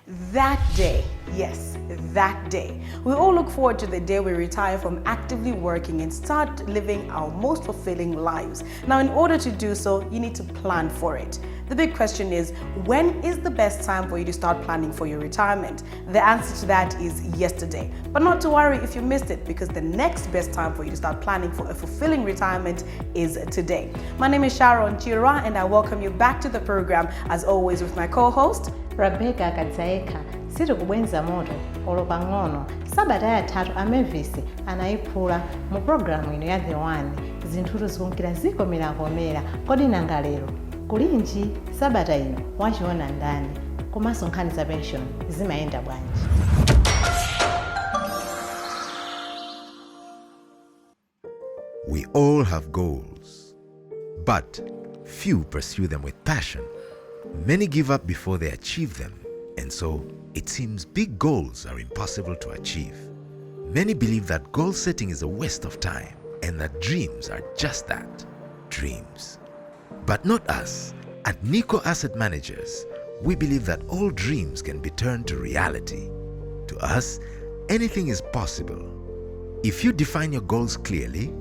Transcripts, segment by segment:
That day, yes, that day. We all look forward to the day we retire from actively working and start living our most fulfilling lives. Now, in order to do so, you need to plan for it. The big question is, when is the best time for you to start planning for your retirement? The answer to that is yesterday. But not to worry if you missed it, because the next best time for you to start planning for a fulfilling retirement is today. My name is Gerald Chima, and I welcome you back to the program, as always, with my co-host, Rebecca Kadzaeka. Siri kubwenza moto olopang'ono sabata yatatu amevisi anayiphula mu programu ino ya The One zinthutu zikunkira zikomerako kodi nanga lero kulinji sabata ino wachiona ndani komanso nkhani za pension zimayenda bwanji. We all have goals, but few pursue them with passion. Many give up before they achieve them, and so it seems big goals are impossible to achieve. Many believe that goal setting is a waste of time and that dreams are just that, dreams. But not us. At NICO Asset Managers, we believe that all dreams can be turned to reality. To us, anything is possible. If you define your goals clearly,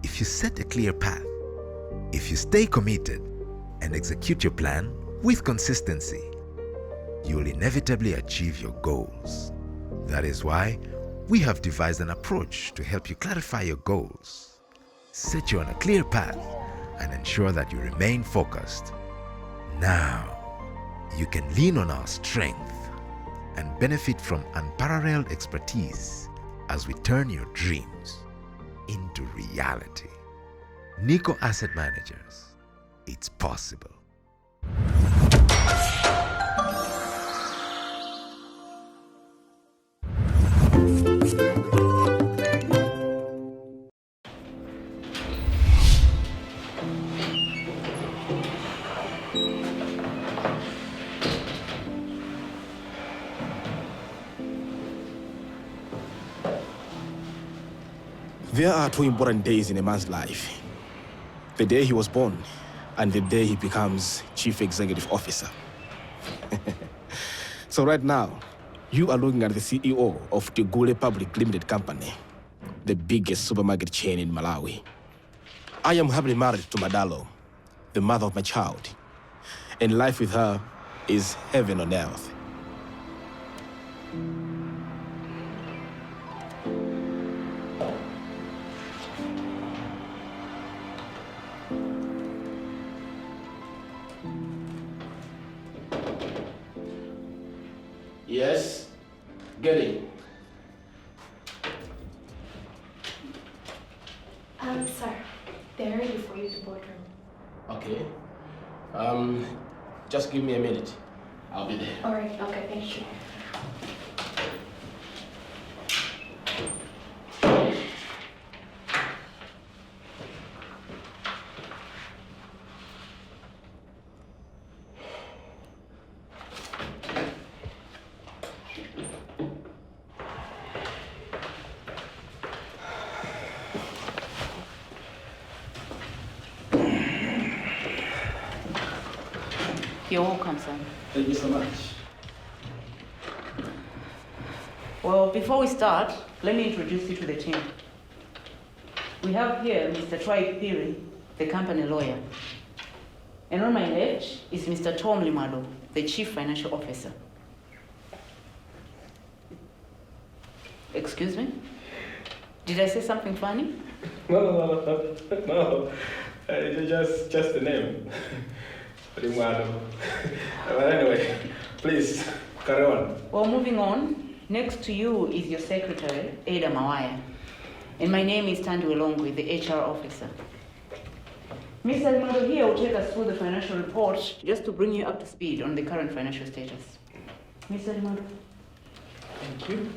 if you set a clear path, if you stay committed and execute your plan with consistency, you will inevitably achieve your goals. That is why we have devised an approach to help you clarify your goals, set you on a clear path, and ensure that you remain focused. Now, you can lean on our strength and benefit from unparalleled expertise as we turn your dreams into reality. NICO Asset Managers, it's possible. There are two important days in a man's life. The day he was born and the day he becomes Chief Executive Officer. So right now, you are looking at the CEO of the Gule Public Limited Company, the biggest supermarket chain in Malawi. I am happily married to Madalo, the mother of my child, and life with her is heaven on earth. Yes, get in. Sir, they're ready for you in the boardroom. Okay. Just give me a minute. I'll be there. All right, okay, thank you. You're welcome, sir. Thank you so much. Well, before we start, let me introduce you to the team. We have here Mr. Troy Piri, the company lawyer. And on my left is Mr. Tom Limalo, the Chief Financial Officer. Excuse me? Did I say something funny? No. Just the name. But anyway, please, carry on. Well, moving on, next to you is your secretary, Ada Mawaya. And my name is Tandu Elongwe, the HR officer. Mr. Limado here will take us through the financial report just to bring you up to speed on the current financial status. Mr. Limado. Thank you.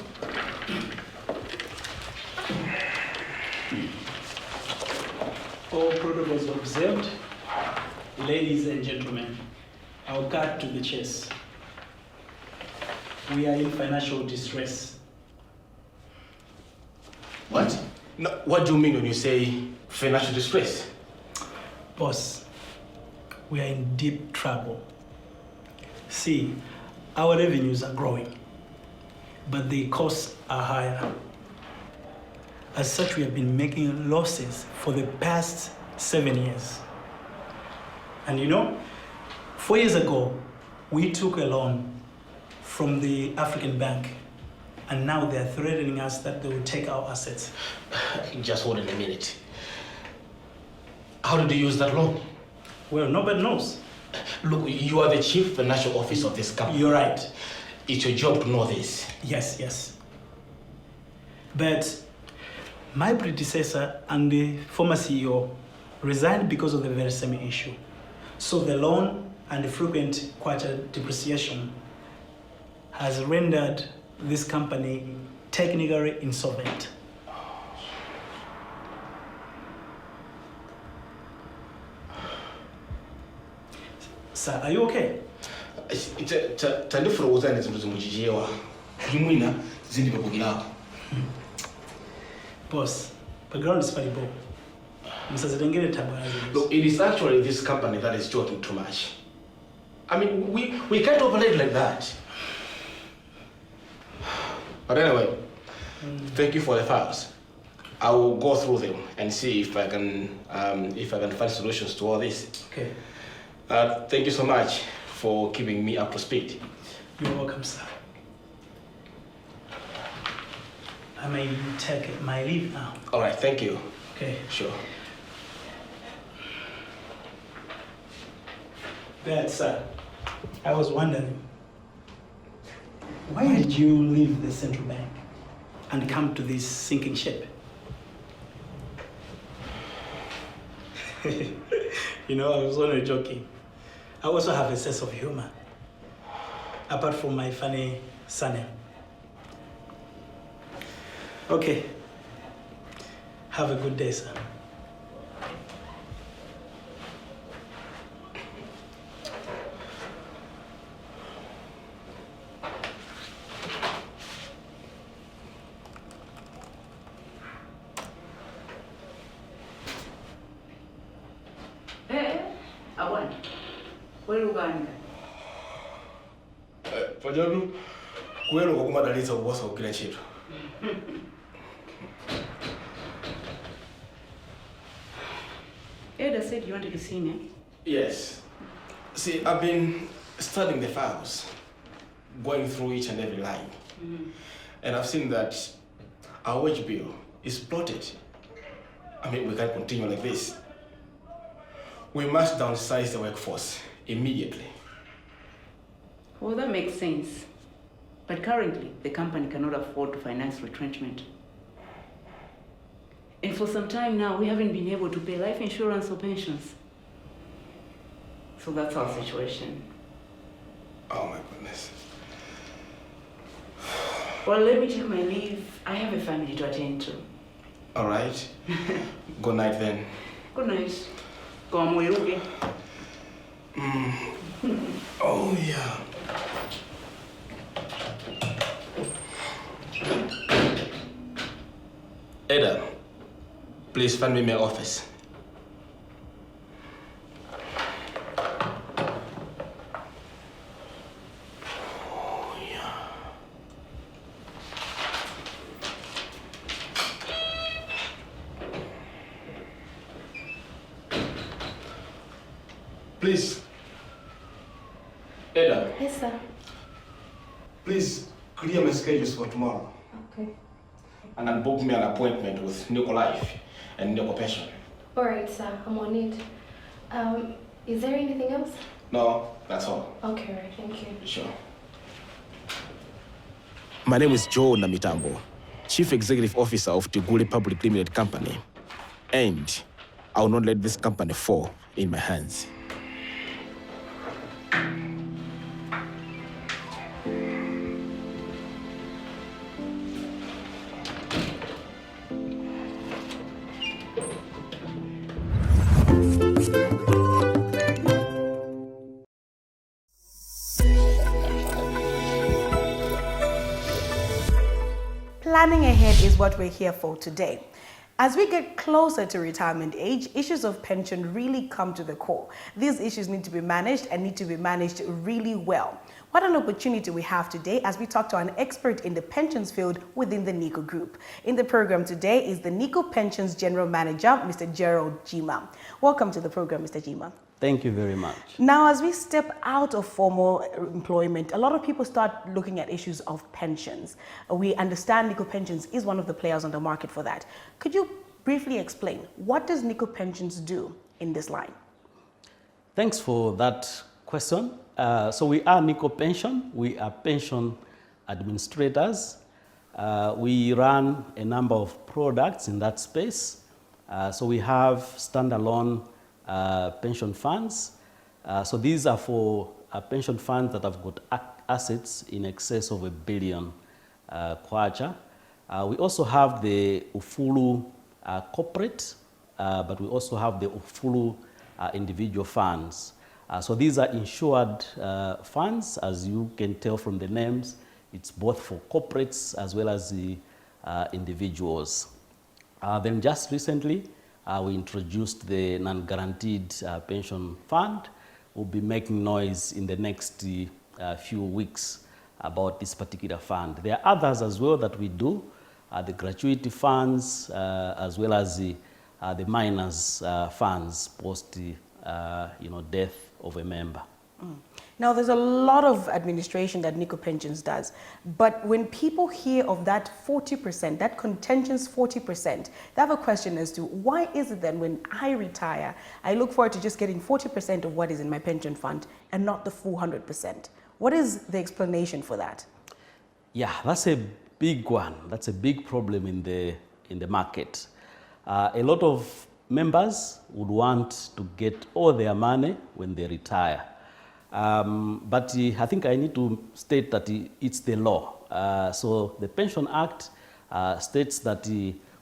All protocols observed. Ladies and gentlemen, I'll cut to the chase. We are in financial distress. What? No, what do you mean when you say financial distress? Boss, we are in deep trouble. See, our revenues are growing, but the costs are higher. As such, we have been making losses for the past 7 years. And 4 years ago, we took a loan from the African Bank, and now they're threatening us that they will take our assets. Just hold on a minute. How did you use that loan? Well, nobody knows. Look, you are the chief financial officer of this company. You're right. It's your job to know this. Yes. But my predecessor and the former CEO resigned because of the very same issue. So the loan and the frequent quarter depreciation has rendered this company technically insolvent. Sir, are you okay? Tandifuna uzane zinto zimuchichewa. Jumwina zindipepukirapo. Boss, background is very poor. Look, it is actually this company that is talking too much. I mean, we can't operate like that. But anyway, thank you for the files. I will go through them and see if I can find solutions to all this. Okay. Thank you so much for keeping me up to speed. You're welcome, sir. I may take my leave now. All right, thank you. Okay. Sure. But, sir, I was wondering, why did you leave the central bank and come to this sinking ship? I was only joking. I also have a sense of humor, apart from my funny surname. Okay. Have a good day, sir. Awan, where are you going? Pajaru, where are you going to go? What's going on? Ada said you wanted to see me. Yes. See, I've been studying the files, going through each and every line. And I've seen that our wage bill is bloated. I mean, we can't continue like this. We must downsize the workforce immediately. Well, that makes sense. But currently, the company cannot afford to finance retrenchment. And for some time now, we haven't been able to pay life insurance or pensions. So that's our situation. Oh my goodness. Well, let me take my leave. I have a family to attend to. All right. Good night then. Good night. Go on, Mwiruge. Oh yeah. Ada, please find me my office. Oh, yeah. Please. Ada. Yes, sir. Please clear my schedules for tomorrow. Okay. And then book me an appointment with NICO Life and NICO Pension. All right, sir. I'm on it. Is there anything else? No, that's all. Okay, all right. Thank you. Sure. My name is Joe Namitambo, Chief Executive Officer of the Gule Public Limited Company. And I will not let this company fall in my hands. Planning ahead is what we're here for today. As we get closer to retirement age, issues of pension really come to the core. These issues need to be managed and need to be managed really well. What an opportunity we have today as we talk to an expert in the pensions field within the NICO Group. In the program today is the NICO Pensions General Manager, Mr. Gerald Chima. Welcome to the program, Mr. Chima. Thank you very much. Now, as we step out of formal employment, a lot of people start looking at issues of pensions. We understand NICO Pensions is one of the players on the market for that. Could you briefly explain, what does NICO Pensions do in this line? Thanks for that question. So we are NICO Pension. We are pension administrators. We run a number of products in that space. So we have standalone pension funds. So these are for pension funds that have got assets in excess of $1 billion kwacha. We also have the Ufulu corporate, but we also have the Ufulu individual funds. So these are insured funds, as you can tell from the names. It's both for corporates as well as the individuals. Then just recently, we introduced the non-guaranteed pension fund. We'll be making noise in the next few weeks about this particular fund. There are others as well that we do, the gratuity funds, as well as the minors funds post death of a member. Now, there's a lot of administration that NICO Pensions does, but when people hear of that 40%, that contentious 40%, they have a question as to why is it then when I retire, I look forward to just getting 40% of what is in my pension fund and not the full 100%. What is the explanation for that? Yeah, that's a big one. That's a big problem in the market. A lot of members would want to get all their money when they retire. But I think I need to state that it's the law. So the Pension Act states that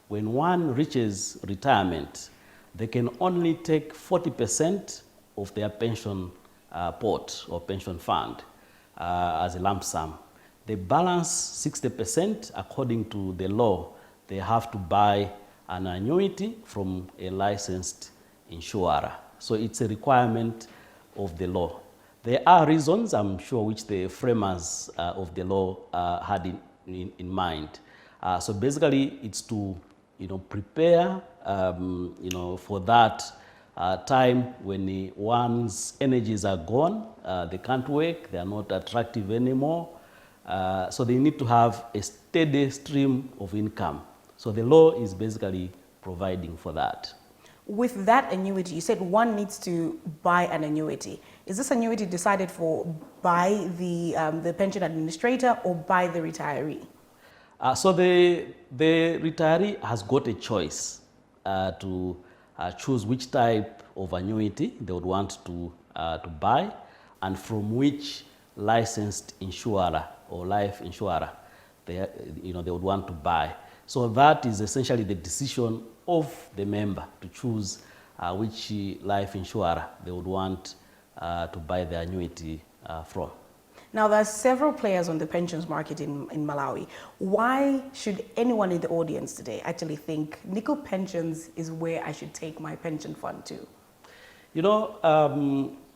when one reaches retirement, they can only take 40% of their pension pot or pension fund as a lump sum. The balance 60%, according to the law, they have to buy an annuity from a licensed insurer. So it's a requirement of the law. There are reasons, I'm sure, which the framers of the law had in mind. So basically, it's to prepare for that time when one's energies are gone, they can't work, they are not attractive anymore. So they need to have a steady stream of income. So the law is basically providing for that. With that annuity, you said one needs to buy an annuity. Is this annuity decided for by the pension administrator or by the retiree? So the retiree has got a choice to choose which type of annuity they would want to buy and from which licensed insurer or life insurer they would want to buy. So that is essentially the decision of the member to choose which life insurer they would want to buy the annuity from. Now, there are several players on the pensions market in Malawi. Why should anyone in the audience today actually think NICO Pensions is where I should take my pension fund to?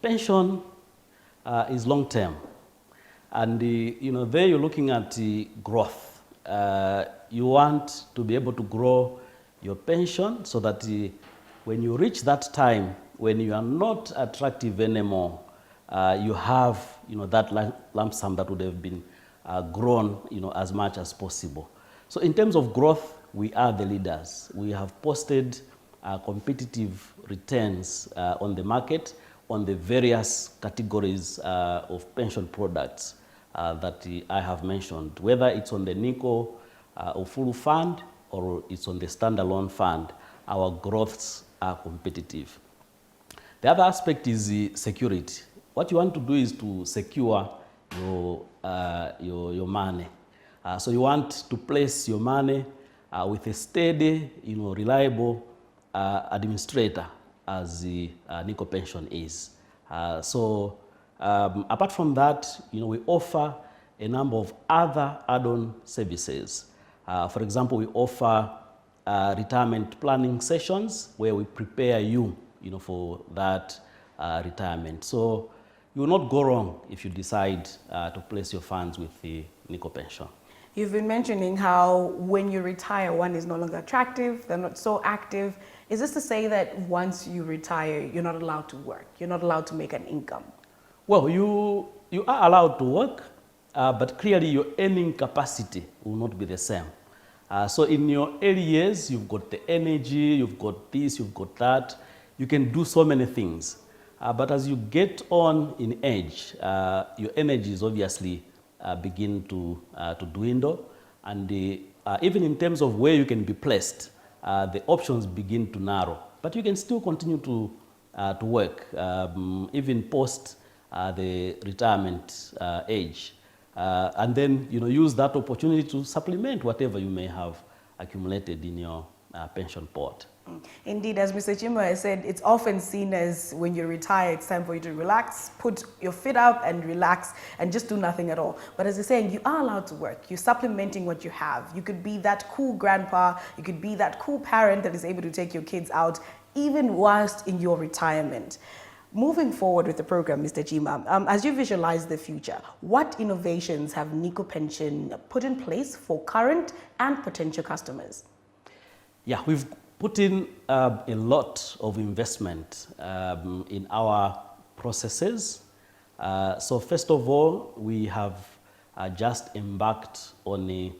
Pension is long term. And there you're looking at growth. You want to be able to grow your pension so that when you reach that time when you are not attractive anymore, you have that lump sum that would have been grown as much as possible. So in terms of growth, we are the leaders. We have posted competitive returns on the market on the various categories of pension products that I have mentioned, whether it's on the NICO Ufulu fund or it's on the standalone fund, our growths are competitive. The other aspect is the security. What you want to do is to secure your money. So you want to place your money with a steady, reliable administrator, as the NICO Pension is. Apart from that, we offer a number of other add-on services. For example, we offer retirement planning sessions where we prepare you, for that retirement. So you will not go wrong if you decide to place your funds with the NICO Pension. You've been mentioning how when you retire, one is no longer attractive, they're not so active. Is this to say that once you retire, you're not allowed to work? You're not allowed to make an income? Well, you are allowed to work, but clearly your earning capacity will not be the same. So in your early years, you've got the energy, you've got this, you've got that. You can do so many things. But as you get on in age, your energies obviously begin to dwindle. And even in terms of where you can be placed, the options begin to narrow. But you can still continue to work, even post the retirement age. And then use that opportunity to supplement whatever you may have accumulated in your pension pot. Indeed, as Mr. Chima has said, it's often seen as when you retire, it's time for you to relax, put your feet up and relax and just do nothing at all. But as you're saying, you are allowed to work. You're supplementing what you have. You could be that cool grandpa, you could be that cool parent that is able to take your kids out even whilst in your retirement. Moving forward with the program, Mr. Chima, as you visualize the future, what innovations have NICO Pension put in place for current and potential customers? Yeah, we've put in a lot of investment in our processes. So first of all, we have just embarked on a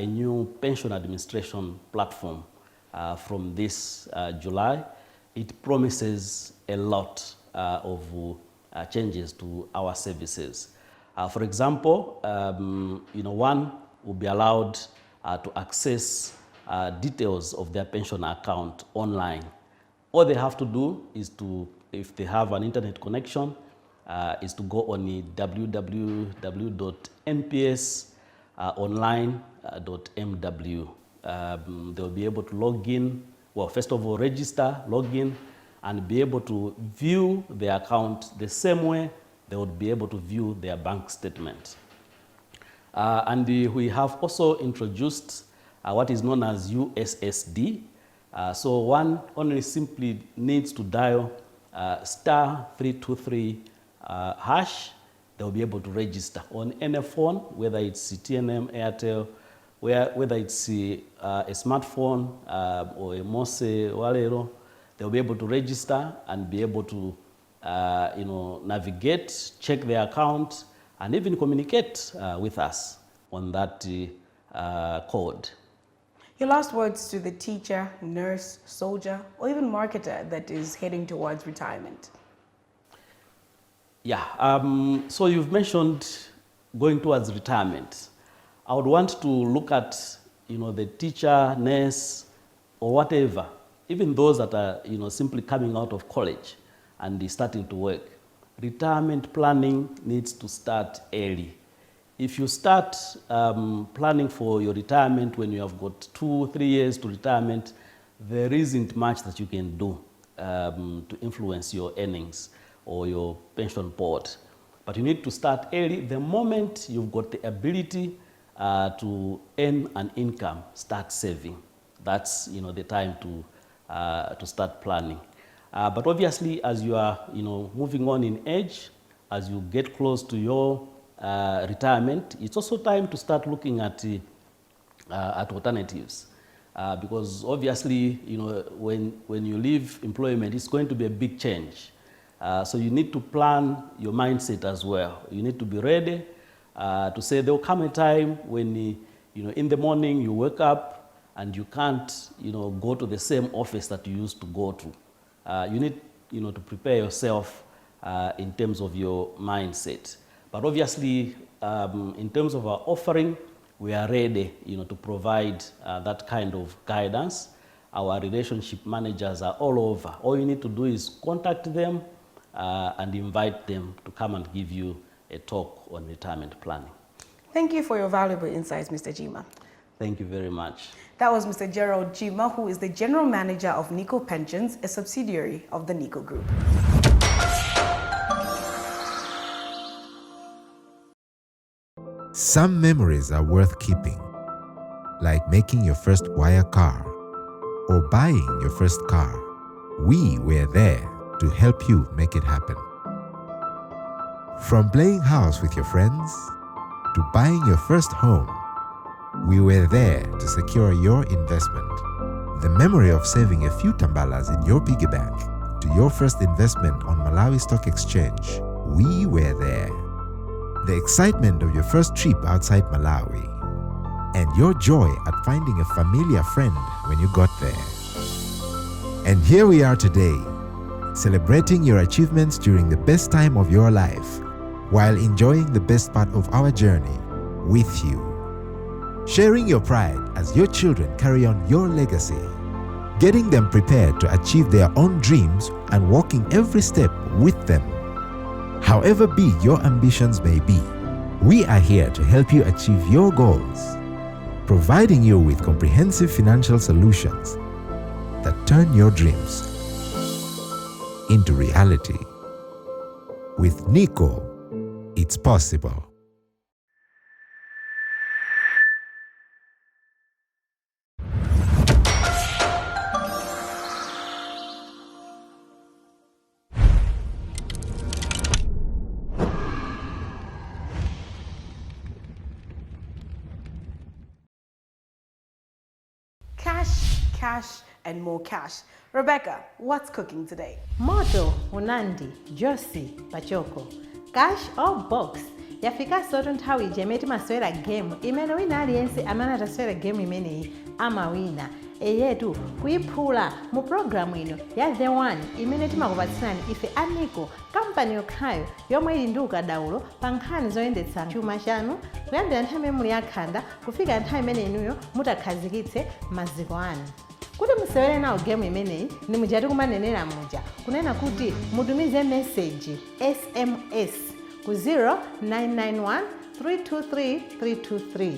new pension administration platform from this July. It promises a lot of changes to our services. For example, one will be allowed to access details of their pension account online. All they have to do is to, if they have an internet connection, is to go on the www.npsonline.mw. They'll be able to log in, well, first of all, register, log in, and be able to view their account the same way they would be able to view their bank statement. And we have also introduced what is known as USSD. So one only simply needs to dial *323 hash. They'll be able to register on any phone, whether it's TNM, Airtel, whether it's a smartphone or a Mose Walero. They'll be able to register and be able to navigate, check their account, and even communicate with us on that code. Your last words to the teacher, nurse, soldier, or even marketer that is heading towards retirement? Yeah, so you've mentioned going towards retirement. I would want to look at, the teacher, nurse, or whatever, even those that are, simply coming out of college and starting to work. Retirement planning needs to start early. If you start planning for your retirement when you have got 2-3 years to retirement, there isn't much that you can do to influence your earnings or your pension pot. But you need to start early. The moment you've got the ability to earn an income, start saving. That's the time to start planning. But obviously, as you are moving on in age, as you get close to your retirement, it's also time to start looking at alternatives. Because obviously, when you leave employment, it's going to be a big change. So you need to plan your mindset as well. You need to be ready to say there will come a time when, in the morning you wake up and you can't, go to the same office that you used to go to. You need, to prepare yourself in terms of your mindset. But obviously, in terms of our offering, we are ready, to provide that kind of guidance. Our relationship managers are all over. All you need to do is contact them and invite them to come and give you a talk on retirement planning. Thank you for your valuable insights, Mr. Chima. Thank you very much. That was Mr. Gerald Chima, who is the General Manager of NICO Pensions, a subsidiary of the NICO Group. Some memories are worth keeping, like making your first wire car or buying your first car, we were there to help you make it happen. From playing house with your friends to buying your first home, we were there to secure your investment. The memory of saving a few tambalas in your piggy bank to your first investment on Malawi Stock Exchange, we were there. The excitement of your first trip outside Malawi and your joy at finding a familiar friend when you got there. And here we are today, celebrating your achievements during the best time of your life, while enjoying the best part of our journey with you. Sharing your pride as your children carry on your legacy, getting them prepared to achieve their own dreams and walking every step with them. However big your ambitions may be, we are here to help you achieve your goals, providing you with comprehensive financial solutions that turn your dreams into reality. With NICO, it's possible. Cash, cash, and more cash. Rebecca, what's cooking today? Moto, Unandi, Josi, Pachoko. Cash or box? Yafika soto nthawi jemeti maswera game imene wina aliyense amene ataswera game imeneyi amawina. Eyetu kuyiphula mu programu ino ya The One imene timakupatsirani ife a NICO, kampani yokhayo yomwe ili ndi ukadaulo pa nkhani zoyendetsa chuma chanu kuyambira nthawi imene muli akhanda kufika nthawi imene inuyo mutakhazikitse maziko anu. Kuti musewere nawo game imeneyi ni mujati kumanenera muja kunena kuti mutumize message SMS ku 0991 323 323.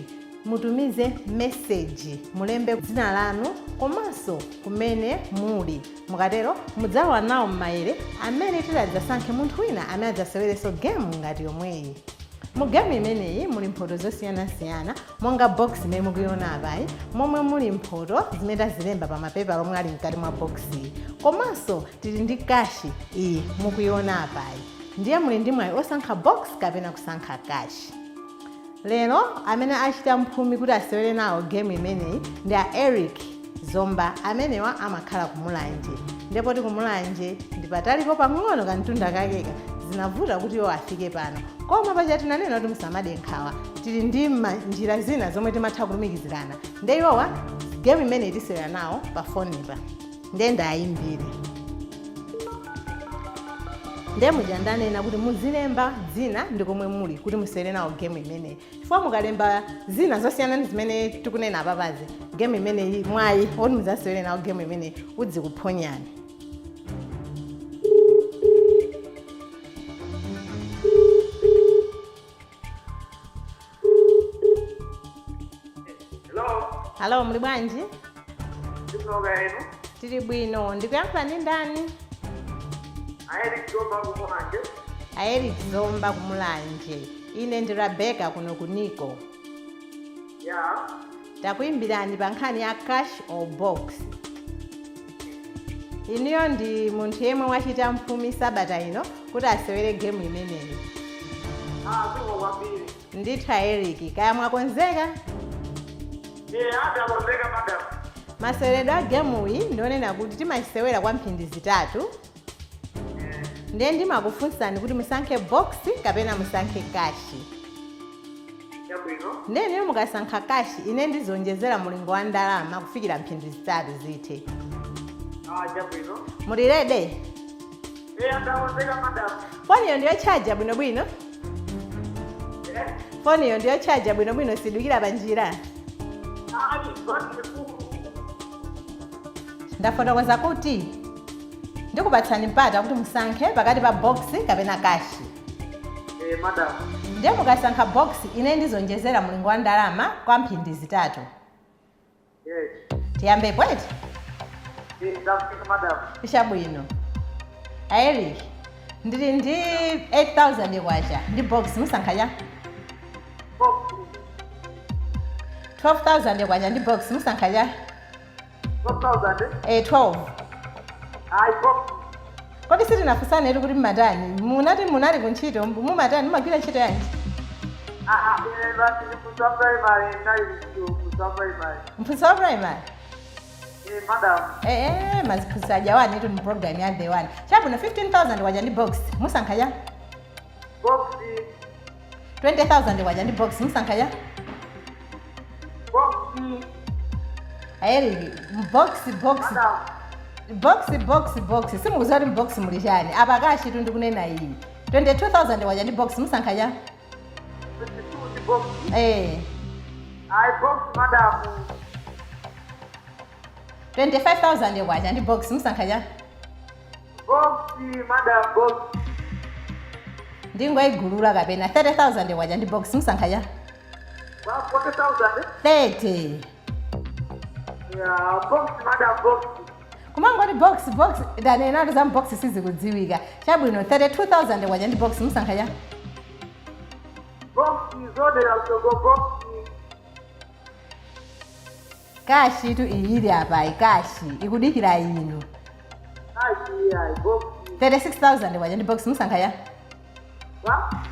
Mutumize message mulembe dzina lanu komanso kumene muli. Mukatero mudzawa nawo m'maere amene tidzasankhe munthu wina amene adzasewerenso game ngati yomweyi. Mu game imeneyi muli mphoto zosiyanasiyana monga box imene mukuiona apayi, momwe muli mphoto zimene tazilemba pa mapepala omwe ali mkati mwa box iyi. Komanso tili ndi kashi iyi mukuiona apayi. Ndiye muli ndi mwayi osankha box kapena kusankha kashi. Lero amene achita mphumi kuti asewere nawo game imeneyi ndi a Eric Zomba amenewa amakhala kumulanje. Ndipo ti kumulanje ndi patalipo pang'ono kantunda kakeka zinavuta kuti iwo afike pano. Koma paja tinanena kuti musamade nkhawa. Tili ndi njira zina zomwe timatha kulumikizirana. Nde iwowa game imeneyi tisewera nawo pa phone pa. Nde ndayimbire. Nde mujandanena kuti muzilemba dzina ndikomwe muli kuti musewere nawo game imeneyi. Chifukwa mukalemba zina zosiyana zimene tikunena apapazi, game imeneyi mwayi oti muzasewere nawo game imeneyi udzikuphonyani. Hello, muli bwanji? Tili bwino. Ndikuyankhula ndi ndani? Eric Zomba kumulanje. Ine ndi Rebecca kuno ku NICO. Yeah. Takuyimbirani pa nkhani ya cash or box. Iniyo ndi munthu yemwe wachita mphumi sabata ino kuti asewere game imeneyi. Ndithu Eric, kaya mwakonzeka? Ndakonzeka madam. Maseweredwe a game iyi ndionena kuti timasewera kwa mphindi zitatu. Ndiye ndimakufunsani kuti musankhe box kapena musankhe kashi. Ndiye niyo mukasankha kashi ine ndizonjezera mulingo wa ndalama kufikira mphindi zitatu zithe. Muli ready? Ndakonzeka madam. Foniyo ndiyo charger bwinobwino? Foniyo ndiyo charger bwinobwino sidukira panjira? Ndafotokoza kuti ndikupatsani mpata kuti musankhe pakati pa box kapena kashi. Madam. Ndiye mukasankha box ine ndizonjezera mulingo wa ndalama kwa mphindi zitatu. Yes. Tiyambe kweti? Ndakonzeka madam. Chabwino. Eric, ndili ndi 8,000 kwacha ndi box musankha ya? Box. 12,000 kwacha ndi box musankha ya? 12,000. 12. Ayi box. Kodi siti nafusana eri kuti mmatani munali kuntchito mumatani mumagwira ntchito yanji Basi kutoa primary nayo kutoa primary. mphunzitsi wa primary Madam. maziphunzitsi ajawani iti mu program ya the one chabwino 15,000 waja ndi box musankha ya Box. 20,000 waja ndi box musankha ya Box. ayeri box simukuziwa kuti mbox muli chani apa kachitu ndikunena iyi 22,000 waja ndi box musankha ya 22 box. Ayi box madam. 25,000 waja ndi box musankha ya Box madam box. ndingoigulula kapena 30,000 waja ndi box musankha ya 40,000. 30 Yeah, box madam box. kumangoti box danenatu za mbox sizikudziwika chabwino 32,000 waja ndi box musankha ya Box zodera kutogo box. kashi tu iyili apa kashi ikudikira inu Ayi box. 36,000 waja ndi box musankha ya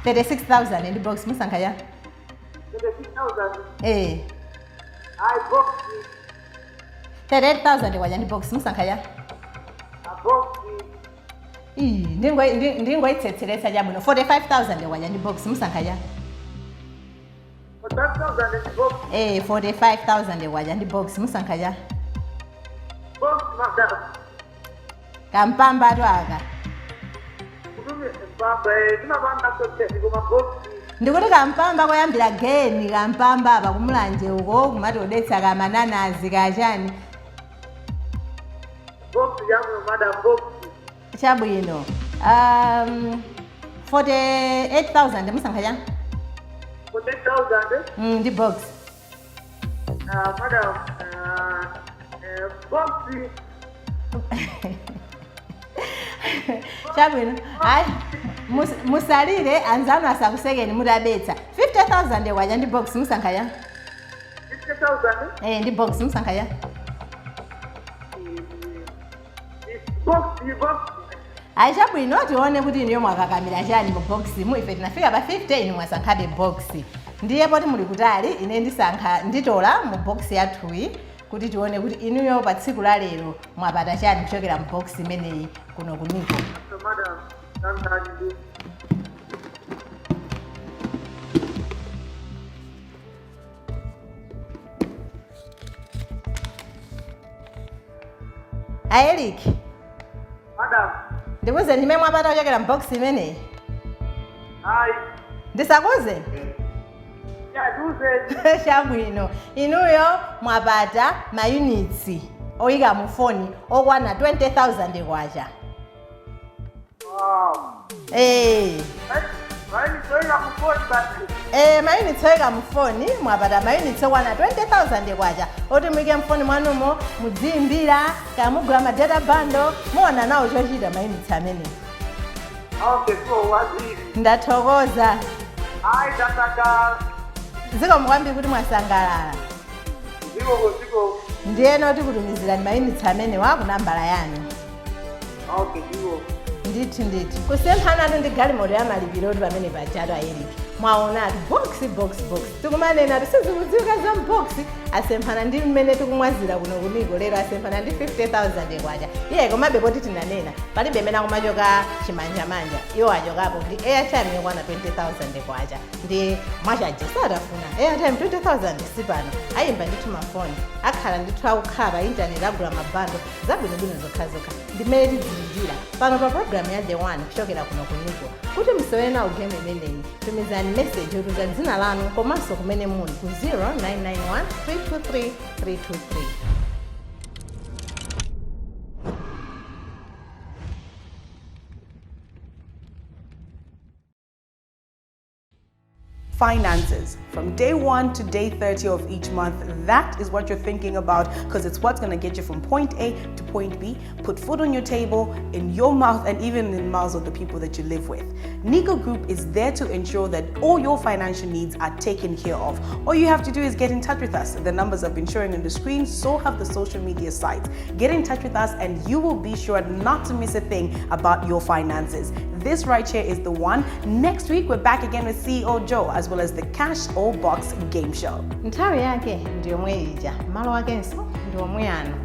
36,000 ndi box musankha ya 36,000. Ayi Box. 38,000 waja ndi box musankha ya Box. ndingoitsetseretsa chabwino 45,000 waja ndi box musankha ya 45,000 box. 45,000 waja ndi box musankha ya Box madam. kampamba atu aka Kudume mbamba tunabanga sote ngoma box. ndikuti kampamba koyambira geni kampamba apa kumulanje uko kumati odetsa kamananazi kachani Box yangu madam box. chabwino 48,000 musankha ya 40,000. ndi box Madam. Box. chabwino hayi musalire anzanu asakusekeni mutadetsa 50,000 waja ndi box musankha ya 50,000. ndi box musankha ya Box. hayi chabwino tione kuti iniyo mwakakamira chani mu box mu ife tinafika pa 50 inu mwasankhabe box ndiye poti muli kutali ine ndisankha nditola mu box yathuyi kuti tione kuti inuyo pa tsiku la lero mwapata chani kuchokera mu box imeneyi kuno ku NICO. Madam. Thank Eric Madam. ndikuze ndime mwapata kuchokera mu box imeneyi Ayi. ndisakuze Yaduze. chabwino inuyo mwapata maunits oyika mu foni okwana 20,000 kwacha Wow. maunits oyika mu foni mwapata maunits okwana 20,000 kwacha oti muyike mfoni mwanumo mudziyimbira kamugula ma data bundle muona nawo chochita maunits amene Okay, so waziri. ndathokoza Ayi dataka. zikomo kwambiri kuti mwasangalala Ziko. ndiyeno tikutumizirani maunits amene wa ku nambala yanu Okay, ziko. ndithu kusemphanatu ndi galimoto ya malipiro oti pamene pachatu Eric mwaonatu box tikumanena tisizikudziwika za mbox asemphana ndi mmene tikumwazira kuno ku NICO lero asemphana ndi 50,000 kwacha iye komabe poti tinanena palibe amene akumachoka chimanjamanja iwo achokapo ndi airtime yokwana 20,000 kwacha ndi mwachaja sadafuna airtime 20,000 sipano ayimba ndithu mafoni akhala ndithu akukhala pa intaneti agula mabando zabwinobwino zokhazokha ndimene tidziwikira pano pa programu ya the one kuchokera kuno ku NICO kuti msewere nawo game imeneyi tumizani message yotuza dzina lanu komanso kumene muli ku 0991 323 323. Finances. From day 1 to day 30 of each month, that is what you're thinking about because it's what's going to get you from point A to point B, put food on your table, in your mouth, and even in the mouths of the people that you live with. NICO Group is there to ensure that all your financial needs are taken care of. All you have to do is get in touch with us. The numbers have been showing on the screen, so have the social media sites. Get in touch with us and you will be sure not to miss a thing about your finances. This right here is the one. Next week, we're back again with CEO Joe, as well as the Cash or Box game show. nthawi yake ndiyo mweija malo akenso ndiwo mweyano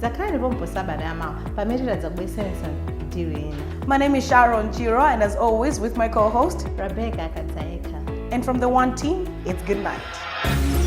zakhalani pompo sabata yamawa pamene tadzabweserenso ndiyo ina. My name is Sharon Chiro, and as always, with my co-host, Rebecca Kadzaeka. and from the One Team, it's good night.